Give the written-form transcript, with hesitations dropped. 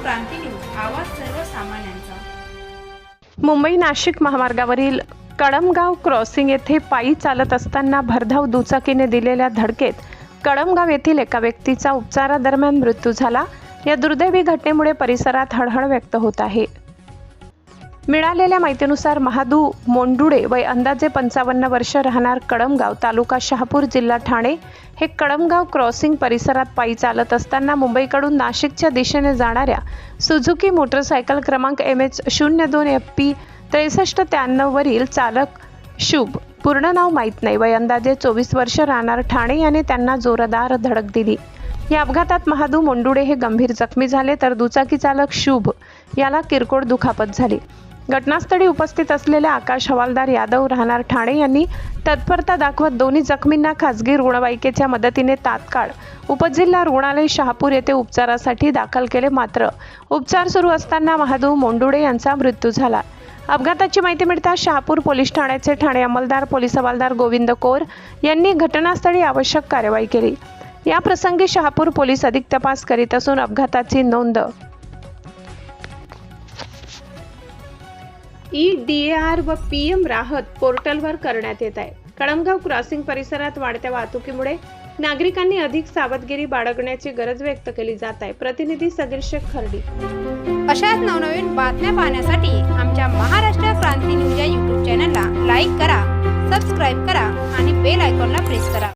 क्रांती news, आवाज सर्वसामान्यांचा। मुंबई नाशिक महामार्गावरील कळमगाव क्रॉसिंग येथे पायी चालत असताना भरधाव दुचाकीने दिलेल्या धडकेत कळमगाव येथील एका व्यक्तीचा उपचारादरम्यान मृत्यू झाला। या दुर्दैवी घटनेमुळे परिसरात हळहळ व्यक्त होत आहे। मिळालेल्या माहितीनुसार महादू मोंडुडे वय अंदाजे 55 वर्ष, राहणार कळमगाव, तालुका शहापूर, जिल्हा ठाणे, हे कळमगाव क्रॉसिंग परिसरात पायी चालत असताना मुंबईकडून नाशिकच्या दिशेने जाणाऱ्या सुझुकी मोटरसायकल क्रमांक MH02FP 6393 वरील चालक शुभ, पूर्ण नाव माहीत नाही, वय अंदाजे 24 वर्ष, राहणार ठाणे, याने त्यांना जोरदार धडक दिली। या अपघातात महादू मोंडुडे हे गंभीर जखमी झाले, तर दुचाकी चालक शुभ याला किरकोळ दुखापत झाली। घटनास्थळी उपस्थित असलेले आकाश हवालदार यादव, राहणार ठाणे, यांनी तत्परता दाखवत दोन्ही जखमींना खासगी रुग्णवाहिकेच्या मदतीने तात्काळ उपजिल्हा रुग्णालय शहापूर येथे उपचारासाठी दाखल केले, मात्र उपचार सुरू असताना महादू मोंडुडे यांचा मृत्यू झाला। अपघाताची माहिती मिळताच शहापूर पोलीस ठाण्याचे ठाणे अंमलदार पोलीस हवालदार गोविंद कौर यांनी घटनास्थळी आवश्यक कार्यवाही केली। या प्रसंगी शहापूर पोलीस अधिक तपास करीत असून अपघाताची नोंद EDAR व PM राहत पोर्टलवर करण्यात येत आहे। कळमगाव क्रॉसिंग परिसरात वाढत्या वाहतुकीमुळे नागरिकांनी अधिक सावधगिरी बाळगण्याची गरज व्यक्त केली जात आहे। प्रतिनिधी सगीर शेख खर्डी। अशाच नवनवीन बातम्या पाहण्यासाठी आमच्या महाराष्ट्र क्रांती न्यूज या YouTube चॅनलला लाईक करा, सबस्क्राईब करा आणि बेल आयकॉनला प्रेस करा।